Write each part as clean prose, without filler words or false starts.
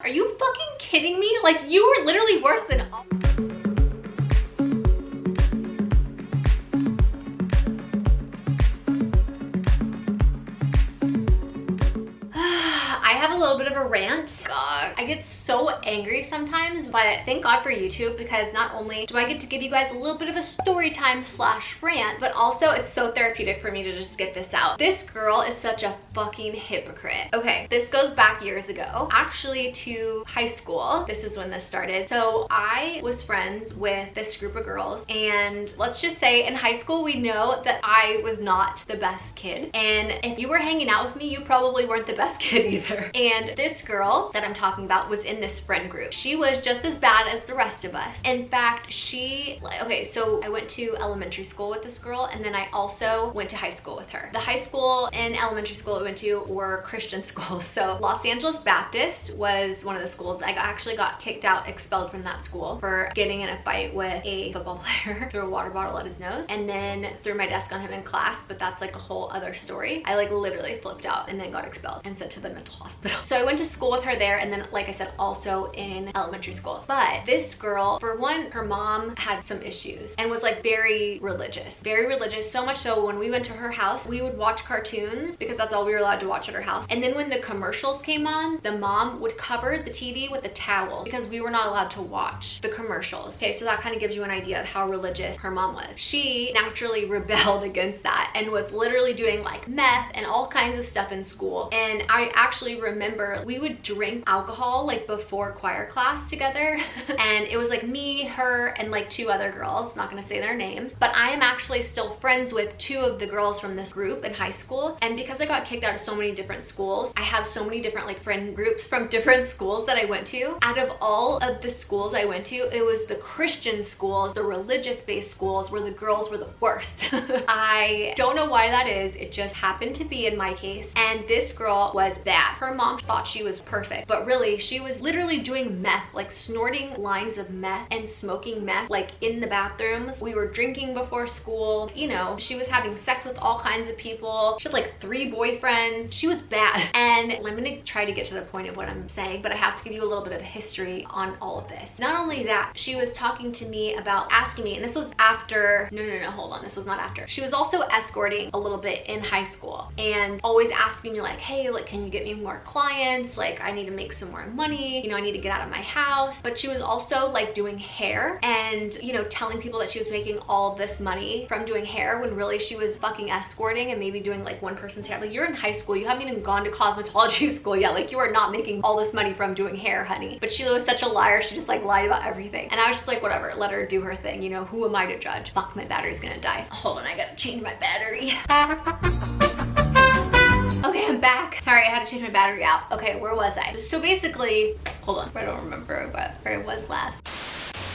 Are you fucking kidding me? Like, you were literally worse than I have a little bit of a rant. God, I get so angry sometimes, but thank God for YouTube, because not only do I get to give you guys a little bit of a story time / rant, but also it's so therapeutic for me to just get this out. This girl is such a fucking hypocrite. Okay, this goes back years ago, actually to high school. This is when this started. So I was friends with this group of girls, and let's just say in high school, we know that I was not the best kid. And if you were hanging out with me, you probably weren't the best kid either. And this girl that I'm talking about was in this friend group. She was just as bad as the rest of us. In fact, okay, so I went to elementary school with this girl, and then I also went to high school with her. The high school and elementary school I went to were Christian schools. So Los Angeles Baptist was one of the schools. I actually got kicked out, expelled from that school for getting in a fight with a football player, threw a water bottle at his nose, and then threw my desk on him in class, but that's like a whole other story. I like literally flipped out and then got expelled and sent to the mental hospital. So I went to school with her there, and then like I said, also in elementary school. But this girl, for one, her mom had some issues and was like very religious, so much so when we went to her house, we would watch cartoons because that's all we were allowed to watch at her house. And then when the commercials came on, the mom would cover the TV with a towel because we were not allowed to watch the commercials. Okay, so that kind of gives you an idea of how religious her mom was. She naturally rebelled against that and was literally doing like meth and all kinds of stuff in school. And I actually remember we would drink alcohol like before choir class together. And it was like me, her, and like 2 other girls, not gonna say their names, but I am actually still friends with 2 of the girls from this group in high school. And because I got kicked out of so many different schools, I have so many different like friend groups from different schools that I went to. Out of all of the schools I went to, it was the Christian schools, the religious based schools, where the girls were the worst. I don't know why that is. It just happened to be in my case. And this girl was that. Her mom thought she was perfect, but really she was literally doing meth, like snorting lines of meth and smoking meth like in the bathrooms. We were drinking before school, you know, she was having sex with all kinds of people. She had like 3 boyfriends. She was bad. And I'm gonna try to get to the point of what I'm saying, but I have to give you a little bit of history on all of this. Not only that, she was talking to me about asking me, and this was after, no, hold on, this was not after. She was also escorting a little bit in high school and always asking me like, hey, like, can you get me more clients? Like, I need to make some more money, you know, I need to get out of my house. But she was also like doing hair and, you know, telling people that she was making all of this money from doing hair, when really she was fucking escorting and maybe doing like one person's hair. Like, you're in high school, you haven't even gone to cosmetology school yet. Like, you are not making all this money from doing hair, honey. But she was such a liar. She just like lied about everything. And I was just like, whatever, let her do her thing. You know, who am I to judge? Fuck, my battery's gonna die. Hold on, I gotta change my battery. Okay, I'm back. Sorry, I had to change my battery out. Okay, where was I? So basically, hold on, I don't remember where I was last.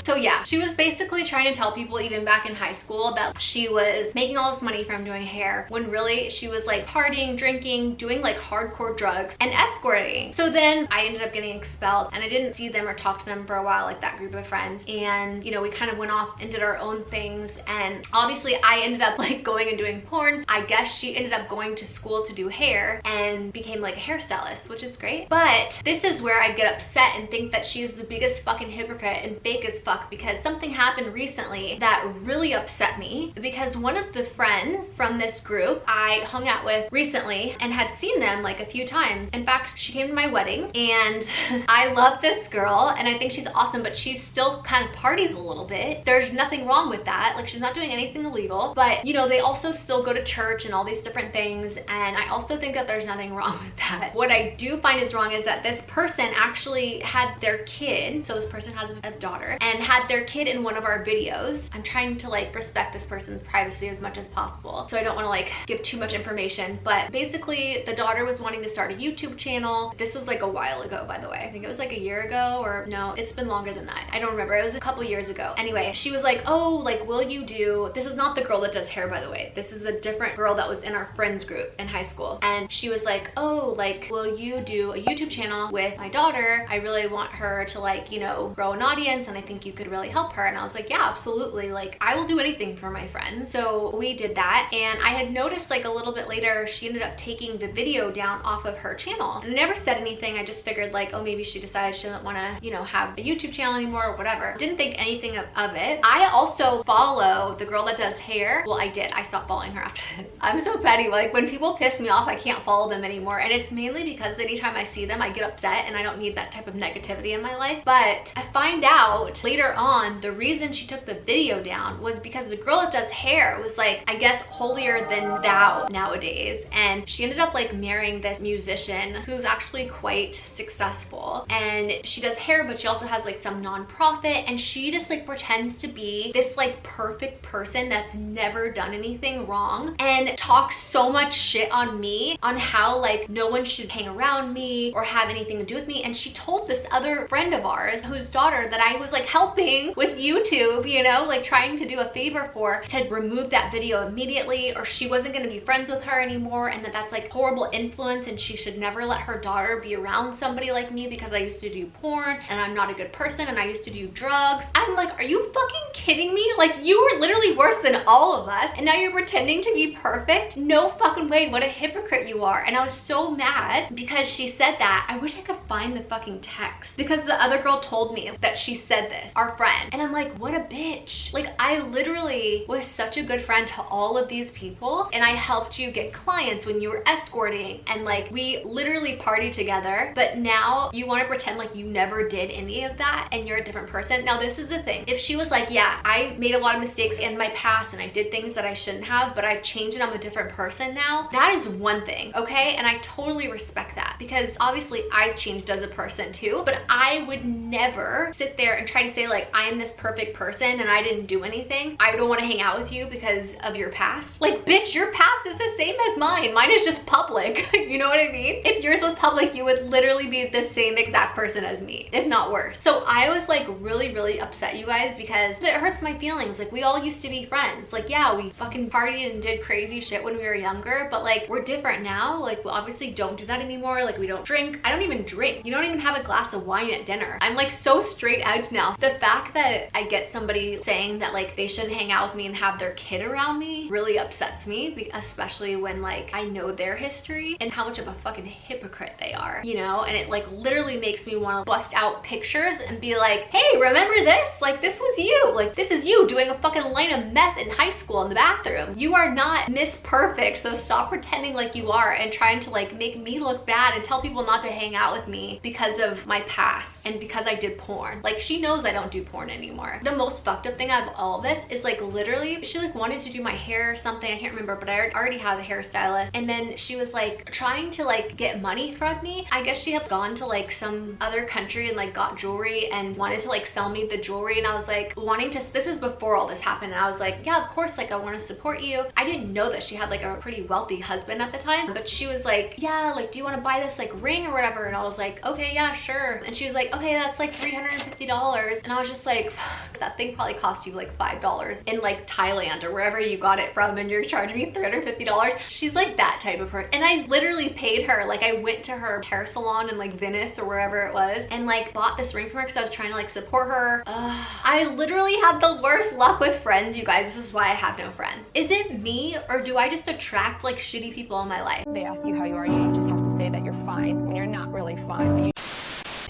So yeah, she was basically trying to tell people even back in high school that she was making all this money from doing hair, when really she was like partying, drinking, doing like hardcore drugs and escorting. So then I ended up getting expelled, and I didn't see them or talk to them for a while, like that group of friends. And you know, we kind of went off and did our own things, and obviously I ended up like going and doing porn. I guess she ended up going to school to do hair and became like a hairstylist, which is great. But this is where I get upset and think that she is the biggest fucking hypocrite and fake as fuck, because something happened recently that really upset me. Because one of the friends from this group I hung out with recently and had seen them like a few times. In fact, she came to my wedding, and I love this girl and I think she's awesome, but she still kind of parties a little bit. There's nothing wrong with that. Like, she's not doing anything illegal, but you know, they also still go to church and all these different things. And I also think that there's nothing wrong with that. What I do find is wrong is that this person actually had their kid, so this person has a daughter, and had their kid in one of our videos. I'm trying to like respect this person's privacy as much as possible, so I don't want to like give too much information. But basically, the daughter was wanting to start a YouTube channel. This was like a while ago, by the way. I think it was like a year ago, or no, it's been longer than that. I don't remember. It was a couple years ago. Anyway, she was like, oh, like, will you do, this is not the girl that does hair, by the way. This is a different girl that was in our friends group in high school. And she was like, oh, like, will you do a YouTube channel with my daughter? I really want her to like, you know, grow an audience, and I think you you could really help her. And I was like, yeah, absolutely. Like, I will do anything for my friends. So we did that. And I had noticed like a little bit later, she ended up taking the video down off of her channel. And I never said anything. I just figured like, oh, maybe she decided she didn't want to, you know, have a YouTube channel anymore or whatever. Didn't think anything of it. I also follow the girl that does hair. Well, I did. I stopped following her after this. I'm so petty. Like, when people piss me off, I can't follow them anymore. And it's mainly because anytime I see them, I get upset, and I don't need that type of negativity in my life. But I find out later on, the reason she took the video down was because the girl that does hair was like, I guess, holier than thou nowadays. And she ended up like marrying this musician who's actually quite successful. And she does hair, but she also has like some nonprofit, and she just like pretends to be this like perfect person that's never done anything wrong, and talks so much shit on me on how like no one should hang around me or have anything to do with me. And she told this other friend of ours whose daughter that I was like helping with YouTube, you know, like trying to do a favor for, to remove that video immediately, or she wasn't going to be friends with her anymore, and that's like horrible influence, and she should never let her daughter be around somebody like me because I used to do porn and I'm not a good person and I used to do drugs. I'm like, are you fucking kidding me? Like, you were literally worse than all of us, and now you're pretending to be perfect? No fucking way. What a hypocrite you are. And I was so mad because she said that. I wish I could find the fucking text, because the other girl told me that she said this, our friend. And I'm like, what a bitch. Like, I literally was such a good friend to all of these people, and I helped you get clients when you were escorting, and like we literally partied together. But now you want to pretend like you never did any of that and you're a different person. Now, this is the thing. If she was like, yeah, I made a lot of mistakes in my past and I did things that I shouldn't have, but I've changed and I'm a different person now, that is one thing, okay? And I totally respect that, because obviously I've changed as a person too, but I would never sit there and try to say like, I am this perfect person and I didn't do anything. I don't want to hang out with you because of your past. Like, bitch, your past is the same as mine. Mine is just public. You know what I mean? If yours was public, you would literally be the same exact person as me, if not worse. So I was like really, really upset, you guys, because it hurts my feelings. Like, we all used to be friends. Like, yeah, we fucking partied and did crazy shit when we were younger, but like, we're different now. Like, we obviously don't do that anymore. Like, we don't drink. I don't even drink. You don't even have a glass of wine at dinner. I'm like so straight edge now. The fact that I get somebody saying that like they shouldn't hang out with me and have their kid around me really upsets me, especially when like I know their history and how much of a fucking hypocrite they are, you know? And it like literally makes me want to bust out pictures and be like, hey, remember this? Like, this was you. Like, this is you doing a fucking line of meth in high school in the bathroom. You are not Miss Perfect, so stop pretending like you are and trying to like make me look bad and tell people not to hang out with me because of my past and because I did porn. Like, she knows I don't do porn anymore. The most fucked up thing out of all of this is like literally she like wanted to do my hair or something, I can't remember, but I already had a hairstylist, and then she was like trying to like get money from me. I guess she had gone to like some other country and like got jewelry and wanted to like sell me the jewelry, and I was like wanting to, this is before all this happened, and I was like, yeah, of course, like I want to support you. I didn't know that she had like a pretty wealthy husband at the time, but she was like, yeah, like, do you want to buy this like ring or whatever? And I was like, okay, yeah, sure. And she was like, okay, that's like $350. And I was just like, fuck, that thing probably cost you like $5 in like Thailand or wherever you got it from, and you're charging me $350. She's like that type of person. And I literally paid her. Like, I went to her hair salon in like Venice or wherever it was and like bought this ring from her because I was trying to like support her. I literally had the worst luck with friends, you guys. This is why I have no friends. Is it me, or do I just attract like shitty people in my life? They ask you how you are, you just have to say that you're fine when you're not really fine.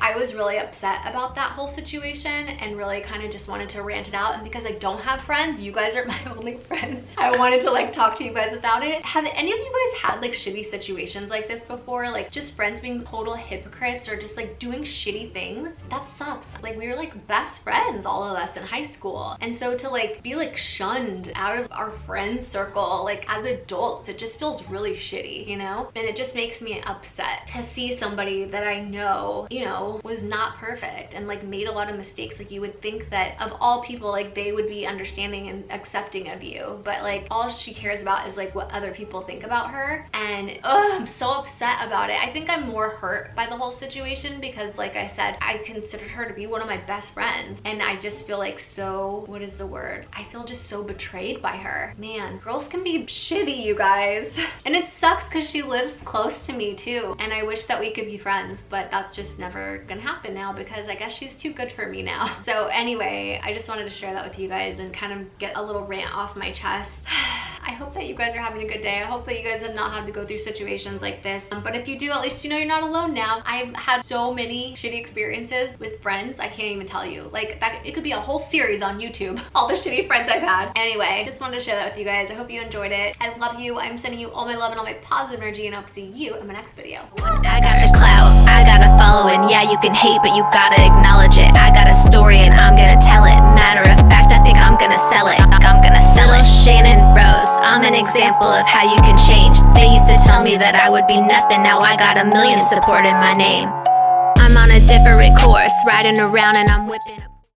I was really upset about that whole situation and really kind of just wanted to rant it out. And because I don't have friends, you guys are my only friends, I wanted to like talk to you guys about it. Have any of you guys had like shitty situations like this before? Like just friends being total hypocrites or just like doing shitty things? That sucks. Like, we were like best friends, all of us in high school. And so to like be like shunned out of our friend circle, like as adults, it just feels really shitty, you know? And it just makes me upset to see somebody that I know, you know, was not perfect and like made a lot of mistakes. Like, you would think that of all people, like they would be understanding and accepting of you, but like all she cares about is like what other people think about her. And I'm so upset about it. I think I'm more hurt by the whole situation because, like I said, I considered her to be one of my best friends, and I just feel like so, what is the word? I feel just so betrayed by her. Man, girls can be shitty, you guys. And it sucks because she lives close to me too, and I wish that we could be friends, but that's just never gonna happen now because I guess she's too good for me now. So anyway, I just wanted to share that with you guys and kind of get a little rant off my chest. I hope that you guys are having a good day. I hope that you guys have not had to go through situations like this. But if you do, at least you know you're not alone now. I've had so many shitty experiences with friends, I can't even tell you. Like, that, it could be a whole series on YouTube, all the shitty friends I've had. Anyway, just wanted to share that with you guys. I hope you enjoyed it. I love you. I'm sending you all my love and all my positive energy, and I'll see you in my next video. I got the clout, I got a following. Yeah, you can hate, but you gotta acknowledge it. I got a story and I'm gonna tell it. Matter of fact, I think I'm gonna sell it. I'm gonna sell it. Channon Rose, I'm an example of how you can change. They used to tell me that I would be nothing. Now I got a million supporting my name. I'm on a different course, riding around and I'm whipping up.